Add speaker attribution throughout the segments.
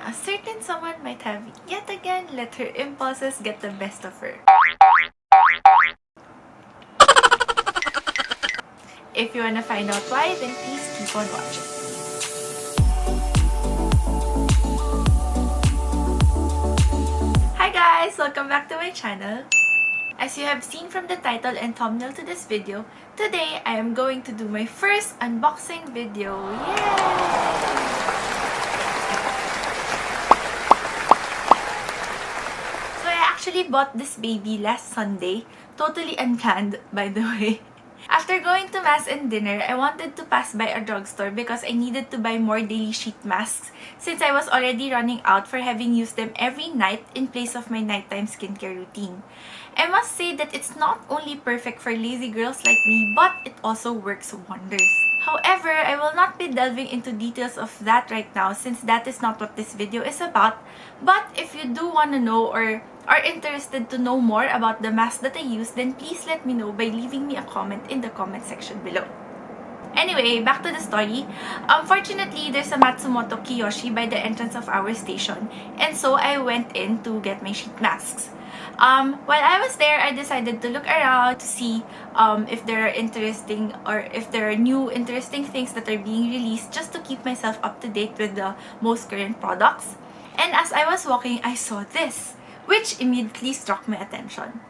Speaker 1: a certain someone might have yet again let her impulses get the best of her. If you wanna find out why, then please keep on watching. Hi guys! Welcome back to my channel. As you have seen from the title and thumbnail to this video, today I am going to do my first unboxing video. Yay! Actually bought this baby last Sunday, totally unplanned by the way. After going to mass and dinner, I wanted to pass by a drugstore because I needed to buy more daily sheet masks since I was already running out for having used them every night in place of my nighttime skincare routine. I must say that it's not only perfect for lazy girls like me, but it also works wonders. However, I will not be delving into details of that right now since that is not what this video is about. But if you do want to know or are interested to know more about the mask that I use, then please let me know by leaving me a comment in the comment section below. Anyway, back to the story. Unfortunately, there's a Matsumoto Kiyoshi by the entrance of our station, and so I went in to get my sheet masks. While I was there, I decided to look around to see if there are interesting or if there are new interesting things that are being released, just to keep myself up to date with the most current products. And as I was walking, I saw this, which immediately struck my attention.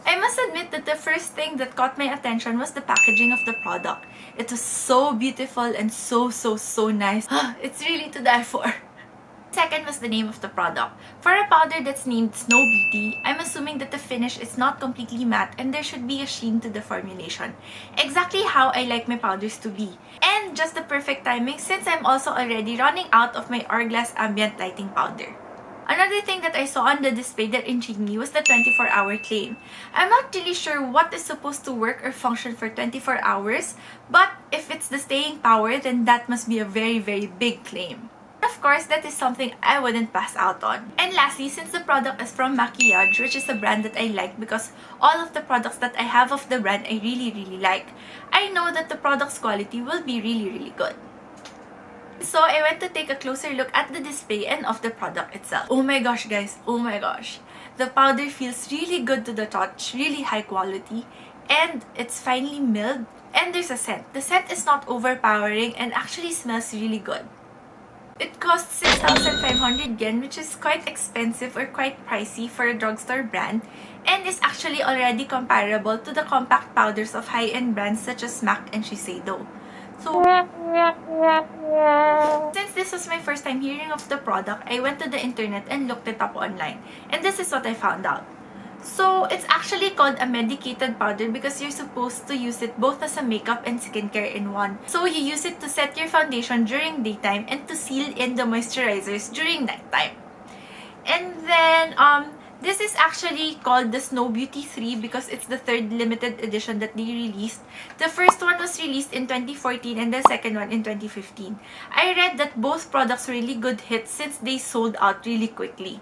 Speaker 1: I must admit that the first thing that caught my attention was the packaging of the product. It was so beautiful and so nice. It's really to die for. Second was the name of the product. For a powder that's named Snow Beauty, I'm assuming that the finish is not completely matte and there should be a sheen to the formulation. Exactly how I like my powders to be. And just the perfect timing since I'm also already running out of my Hourglass Ambient Lighting Powder. Another thing that I saw on the display that intrigued me was the 24-hour claim. I'm not really sure what is supposed to work or function for 24 hours, but if it's the staying power, then that must be a very big claim. Of course, that is something I wouldn't pass out on. And lastly, since the product is from Maquillage, which is a brand that I like because all of the products that I have of the brand I really like, I know that the product's quality will be really good. So I went to take a closer look at the display and of the product itself. Oh my gosh guys, oh my gosh. The powder feels really good to the touch, really high quality, and it's finely milled, and there's a scent. The scent is not overpowering and actually smells really good. It costs 6,500 yen, which is quite expensive or quite pricey for a drugstore brand, and is actually already comparable to the compact powders of high-end brands such as MAC and Shiseido. So, since this was my first time hearing of the product, I went to the internet and looked it up online. And this is what I found out. So, it's actually called a medicated powder because you're supposed to use it both as a makeup and skincare in one. So, you use it to set your foundation during daytime and to seal in the moisturizers during nighttime. And then, this is actually called the Snow Beauty 3 because it's the third limited edition that they released. The first one was released in 2014 and the second one in 2015. I read that both products were really good hits since they sold out really quickly.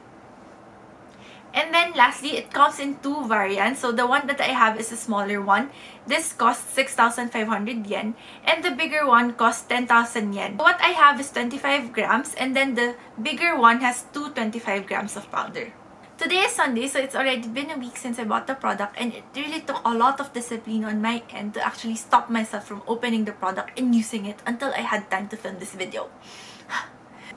Speaker 1: And then lastly, it comes in two variants. So the one that I have is a smaller one. This costs 6,500 yen and the bigger one costs 10,000 yen. What I have is 25 grams and then the bigger one has 225 grams of powder. Today is Sunday, so it's already been a week since I bought the product and it really took a lot of discipline on my end to actually stop myself from opening the product and using it until I had time to film this video.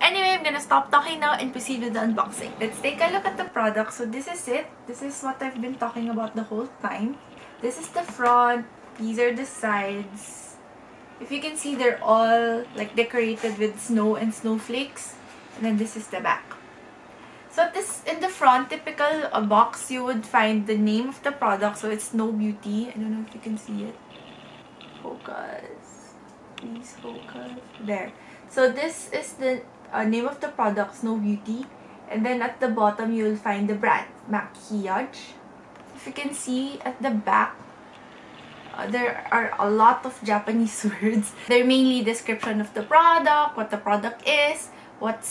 Speaker 1: Anyway, I'm gonna stop talking now and proceed with the unboxing. Let's take a look at the product. So this is it. This is what I've been talking about the whole time. This is the front. These are the sides. If you can see, they're all like decorated with snow and snowflakes. And then this is the back. So this in the front, typical box, you would find the name of the product. So it's Snow Beauty. I don't know if you can see it. Focus. Please focus. There. So this is the name of the product, Snow Beauty. And then at the bottom, you'll find the brand, Maquillage. If you can see at the back, there are a lot of Japanese words. They're mainly description of the product, what the product is, what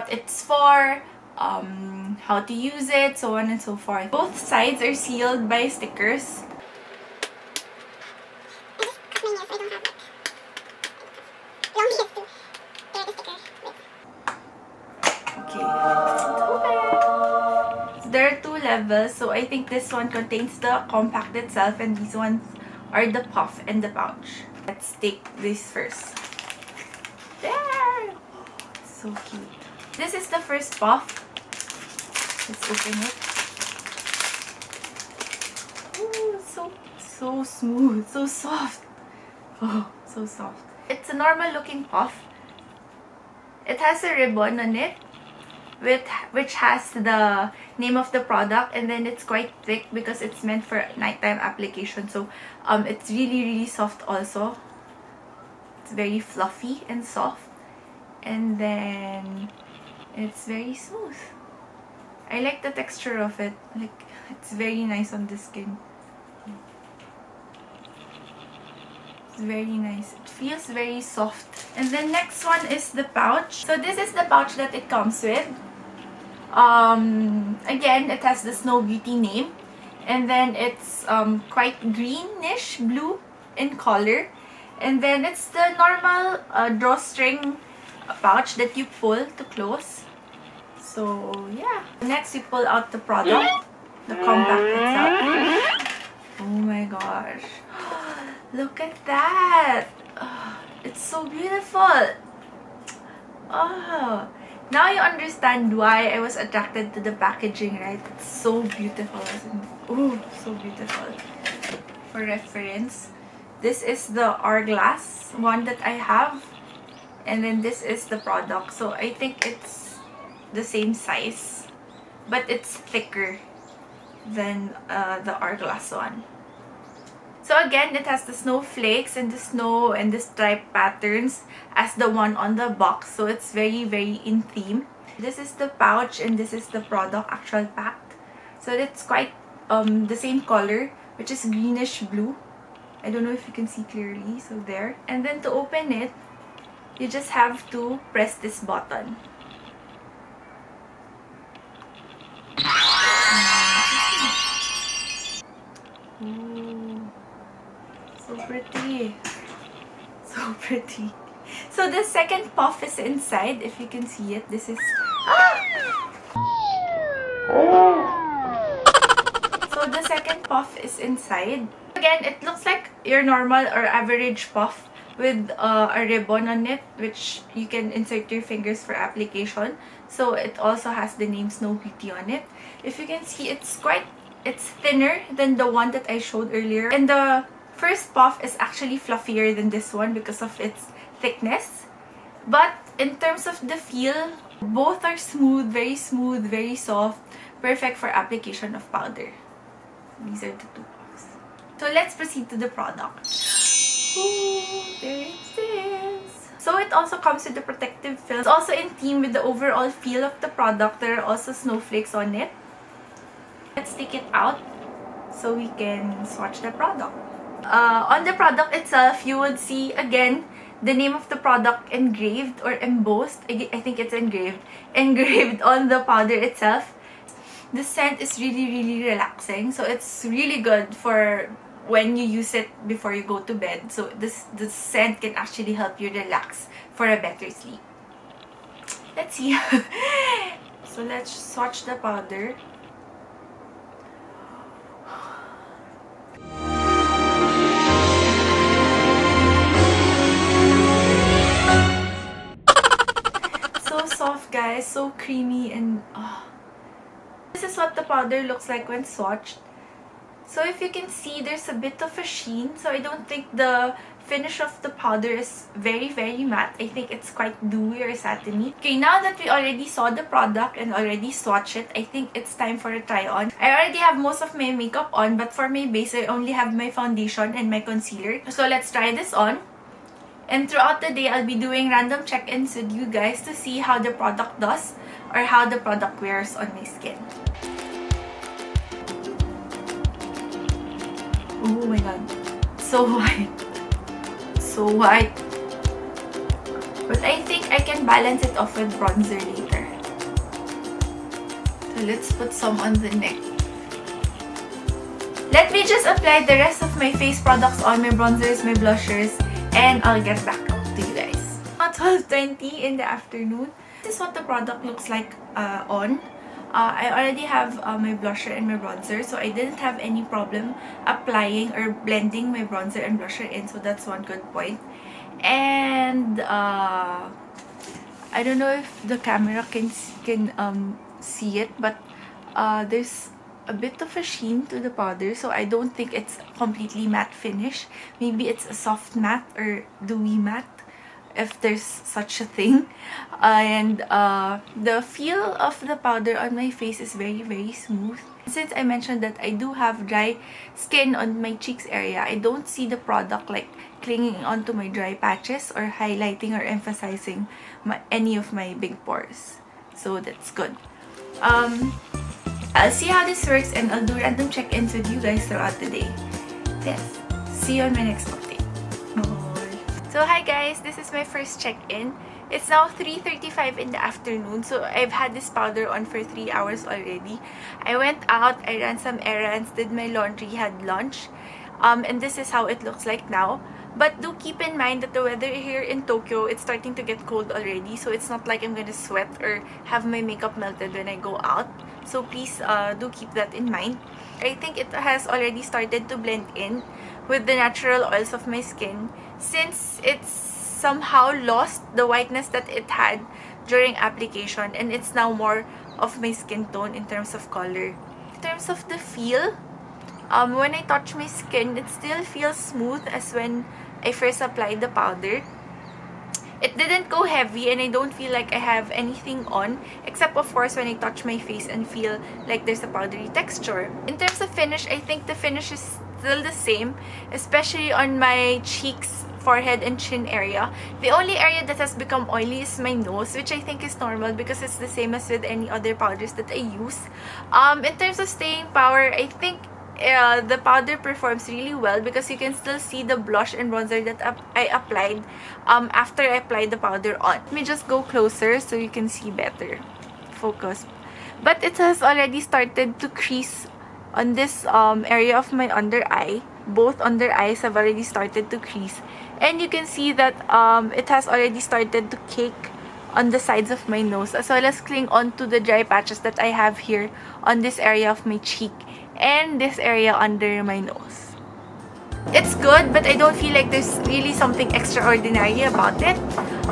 Speaker 1: it's for, how to use it, so on and so forth. Both sides are sealed by stickers. Okay. Open! There are 2 levels, so I think this one contains the compact itself and these ones are the puff and the pouch. Let's take this first. There! It's so cute. This is the first puff. Let's open it. Ooh, so smooth, so soft. Oh, so soft. It's a normal looking puff. It has a ribbon on it, which has the name of the product, and then it's quite thick because it's meant for nighttime application. So it's really soft also. It's very fluffy and soft, and then it's very smooth. I like the texture of it. Like, it's very nice on the skin. It's very nice. It feels very soft. And then next one is the pouch. So this is the pouch that it comes with. Again, it has the Snow Beauty name. And then it's quite greenish blue in color. And then it's the normal drawstring pouch that you pull to close. So yeah. Next, we pull out the product, the compact itself. Oh my gosh. Look at that. Oh, it's so beautiful. Oh, now you understand why I was attracted to the packaging, right? It's so beautiful. Oh, so beautiful. For reference, this is the hourglass one that I have. And then this is the product. So I think it's the same size, but it's thicker than the hourglass one. So again, it has the snowflakes and the snow and the stripe patterns as the one on the box. So it's very in theme. This is the pouch and this is the product actual packed. So it's quite the same color, which is greenish blue. I don't know if you can see clearly. So there. And then to open it, you just have to press this button. Ooh, so pretty. So pretty. So the second puff is inside. If you can see it, this is... So the second puff is inside. Again, it looks like your normal or average puff with a ribbon on it, which you can insert your fingers for application. So it also has the name Snow Beauty on it. If you can see, it's thinner than the one that I showed earlier. And the first puff is actually fluffier than this one because of its thickness. But in terms of the feel, both are smooth, very soft, perfect for application of powder. These are the 2 puffs. So let's proceed to the product. Ooh, there it is. So it also comes with the protective film. It's also in theme with the overall feel of the product. There are also snowflakes on it. Let's take it out so we can swatch the product. On the product itself, you would see again the name of the product engraved or embossed. I think it's engraved on the powder itself. The scent is really relaxing, so it's really good for when you use it before you go to bed. So the scent can actually help you relax for a better sleep. Let's see. So let's swatch the powder. So soft, guys, so creamy, and this is what the powder looks like when swatched. So if you can see, there's a bit of a sheen. So I don't think the finish of the powder is very matte. I think it's quite dewy or satiny. Okay, now that we already saw the product and already swatched it, I think it's time for a try on. I already have most of my makeup on, but for my base, I only have my foundation and my concealer. So let's try this on. And throughout the day, I'll be doing random check-ins with you guys to see how the product does or how the product wears on my skin. Oh my god. So white. So white. But I think I can balance it off with bronzer later. So let's put some on the neck. Let me just apply the rest of my face products on, my bronzers, my blushers, and I'll get back up to you guys. 12:20 in the afternoon. is what the product looks like on. I already have my blusher and my bronzer, so I didn't have any problem applying or blending my bronzer and blusher in, so that's one good point. And I don't know if the camera can see it, but there's a bit of a sheen to the powder, so I don't think it's completely matte finish. Maybe it's a soft matte or dewy matte, if there's such a thing. And the feel of the powder on my face is very smooth. Since I mentioned that I do have dry skin on my cheeks area, I don't see the product like clinging onto my dry patches or highlighting or emphasizing any of my big pores. So that's good. I'll see how this works and I'll do random check-ins with you guys throughout the day. Yes. See you on my next update. Bye. So hi guys, this is my first check-in. It's now 3:35 in the afternoon, so I've had this powder on for 3 hours already. I went out, I ran some errands, did my laundry, had lunch, and this is how it looks like now. But do keep in mind that the weather here in Tokyo, it's starting to get cold already, so it's not like I'm gonna sweat or have my makeup melted when I go out. So please do keep that in mind. I think it has already started to blend in with the natural oils of my skin, since it's somehow lost the whiteness that it had during application, and it's now more of my skin tone in terms of color. In terms of the feel, when I touch my skin, it still feels smooth as when I first applied the powder. It didn't go heavy and I don't feel like I have anything on, except of course when I touch my face and feel like there's a powdery texture. In terms of finish, I think the finish is still the same, especially on my cheeks, forehead, and chin area. The only area that has become oily is my nose, which I think is normal because it's the same as with any other powders that I use. In terms of staying power, I think the powder performs really well because you can still see the blush and bronzer that I applied after I applied the powder on. Let me just go closer so you can see better. Focus. But it has already started to crease on this area of my under eye. Both under eyes have already started to crease. And you can see that it has already started to cake on the sides of my nose, as well as cling onto the dry patches that I have here on this area of my cheek and this area under my nose. It's good, but I don't feel like there's really something extraordinary about it.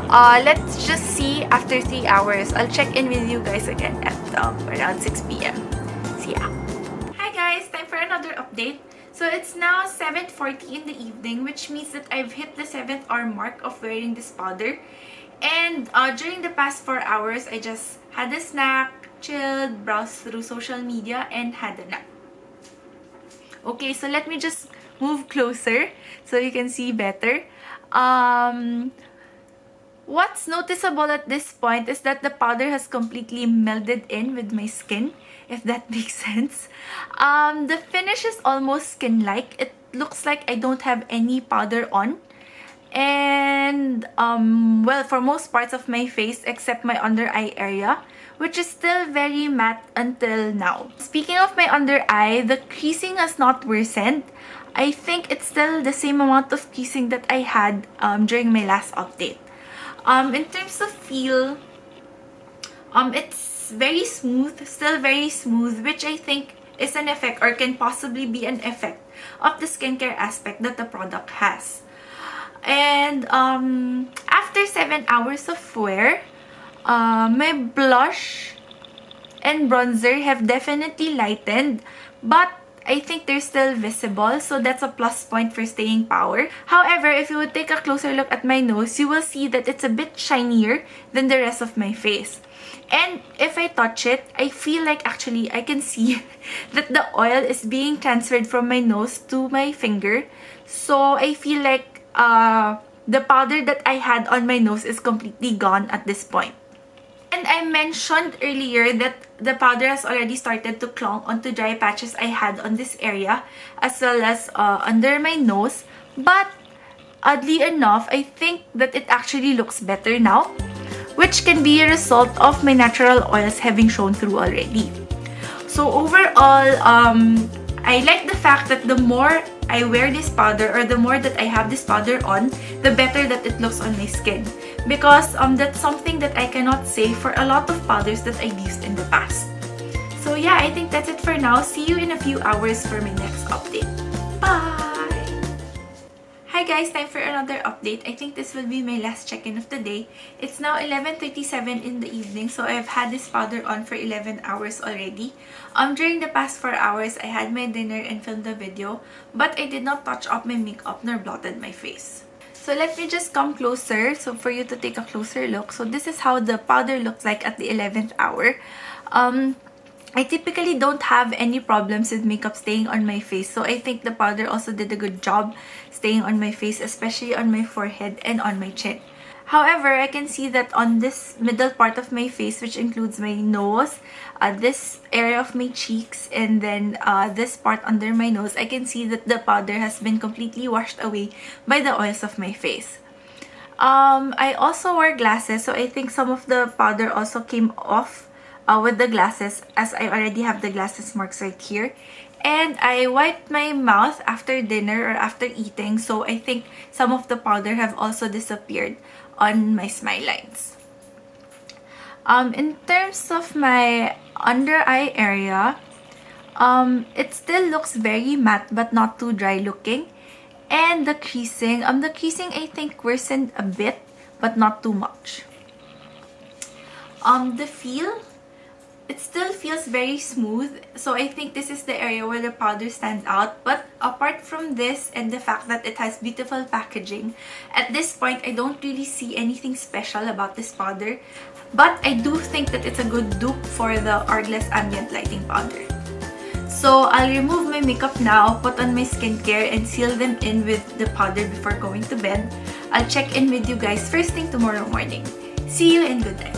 Speaker 1: Let's just see after 3 hours. I'll check in with you guys again at around 6 p.m. So yeah. Hi guys, time for another update. So it's now 7:40 in the evening, which means that I've hit the 7th hour mark of wearing this powder. And during the past 4 hours, I just had a snack, chilled, browsed through social media, and had a nap. Okay, so let me just move closer so you can see better. What's noticeable at this point is that the powder has completely melded in with my skin, if that makes sense. The finish is almost skin-like. It looks like I don't have any powder on. And well, for most parts of my face except my under eye area, which is still very matte until now. Speaking of my under eye, the creasing has not worsened. I think it's still the same amount of creasing that I had during my last update. In terms of feel, it's very smooth, still very smooth, which I think is an effect or can possibly be an effect of the skincare aspect that the product has. And after 7 hours of wear, my blush and bronzer have definitely lightened, but I think they're still visible, so that's a plus point for staying power. However, if you would take a closer look at my nose, you will see that it's a bit shinier than the rest of my face. And if I touch it, I feel like actually I can see that the oil is being transferred from my nose to my finger. So I feel like the powder that I had on my nose is completely gone at this point. And I mentioned earlier that the powder has already started to clung onto dry patches I had on this area, as well as under my nose. But oddly enough, I think that it actually looks better now, which can be a result of my natural oils having shown through already. So overall, I like the fact that the more I wear this powder, or the more that I have this powder on, the better that it looks on my skin. because that's something that I cannot say for a lot of powders that I've used in the past. So yeah, I think that's it for now. See you in a few hours for my next update. Bye! Hi guys, time for another update. I think this will be my last check-in of the day. It's now 11:37 in the evening, so I've had this powder on for 11 hours already. During the past 4 hours, I had my dinner and filmed a video, but I did not touch up my makeup nor blotted my face. So let me just come closer so for you to take a closer look. So this is how the powder looks like at the 11th hour. I typically don't have any problems with makeup staying on my face, so I think the powder also did a good job staying on my face, especially on my forehead and on my chin. However, I can see that on this middle part of my face, which includes my nose, this area of my cheeks, and then this part under my nose, I can see that the powder has been completely washed away by the oils of my face. I also wear glasses, so I think some of the powder also came off with the glasses, as I already have the glasses marks right here. And I wiped my mouth after dinner or after eating, so I think some of the powder have also disappeared on my smile lines. In terms of my under eye area, it still looks very matte but not too dry looking. And the creasing I think worsened a bit but not too much. The feel, it still feels very smooth, so I think this is the area where the powder stands out. But apart from this and the fact that it has beautiful packaging, at this point I don't really see anything special about this powder. But I do think that it's a good dupe for the Hourglass Ambient Lighting Powder. So I'll remove my makeup now, put on my skincare, and seal them in with the powder before going to bed. I'll check in with you guys first thing tomorrow morning. See you and good night.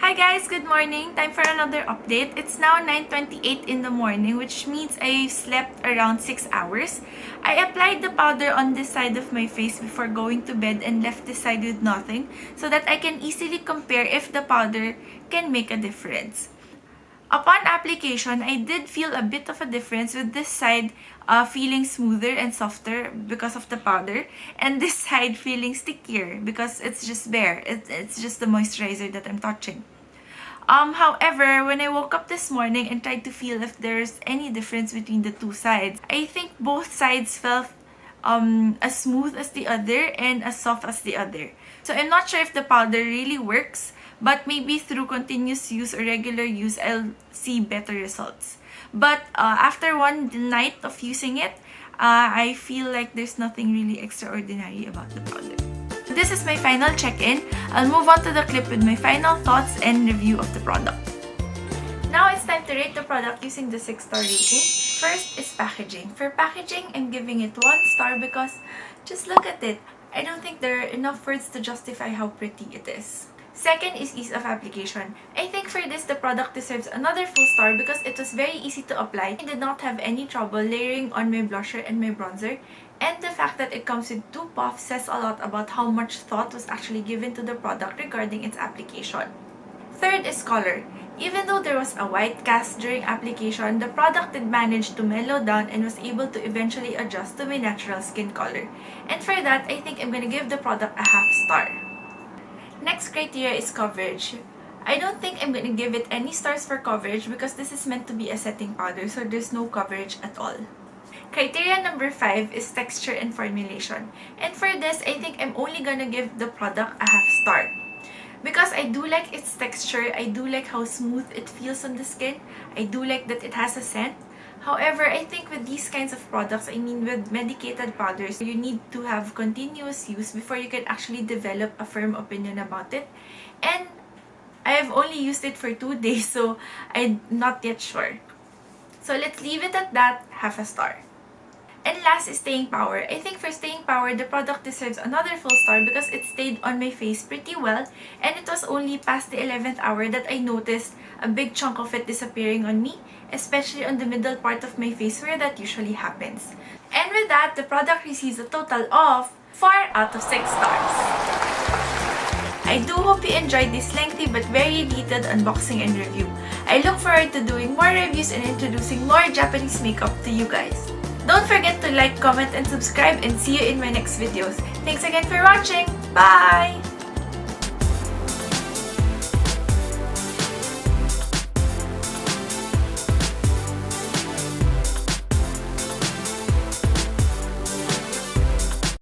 Speaker 1: Hi guys, good morning. Time for another update. It's now 9:28 in the morning, which means I slept around 6 hours. I applied the powder on this side of my face before going to bed and left this side with nothing so that I can easily compare if the powder can make a difference. Upon application, I did feel a bit of a difference with this side feeling smoother and softer because of the powder, and this side feeling stickier because it's just bare. It's just the moisturizer that I'm touching. However, when I woke up this morning and tried to feel if there's any difference between the two sides, I think both sides felt as smooth as the other and as soft as the other. So I'm not sure if the powder really works, but maybe through continuous use or regular use, I'll see better results. But after one night of using it, I feel like there's nothing really extraordinary about the powder. This is my final check-in. I'll move on to the clip with my final thoughts and review of the product. Now it's time to rate the product using the 6-star rating. First is packaging. For packaging, I'm giving it 1 star because just look at it. I don't think there are enough words to justify how pretty it is. Second is ease of application. I think for this, the product deserves another full star because it was very easy to apply. I did not have any trouble layering on my blusher and my bronzer. And the fact that it comes with 2 puffs says a lot about how much thought was actually given to the product regarding its application. Third is color. Even though there was a white cast during application, the product did manage to mellow down and was able to eventually adjust to my natural skin color. And for that, I think I'm gonna give the product a half star. Next criteria is coverage. I don't think I'm gonna give it any stars for coverage because this is meant to be a setting powder, so there's no coverage at all. Criteria number 5 is texture and formulation. And for this, I think I'm only gonna give the product a half star. Because I do like its texture, I do like how smooth it feels on the skin, I do like that it has a scent. However, I think with these kinds of products, I mean with medicated powders, you need to have continuous use before you can actually develop a firm opinion about it. And I've only used it for 2 days, so I'm not yet sure. So let's leave it at that, half a star. And last is staying power. I think for staying power, the product deserves another full star because it stayed on my face pretty well, and it was only past the 11th hour that I noticed a big chunk of it disappearing on me, especially on the middle part of my face where that usually happens. And with that, the product receives a total of 4 out of 6 stars. I do hope you enjoyed this lengthy but very detailed unboxing and review. I look forward to doing more reviews and introducing more Japanese makeup to you guys. Don't forget to like, comment, and subscribe, and see you in my next videos. Thanks again for watching! Bye!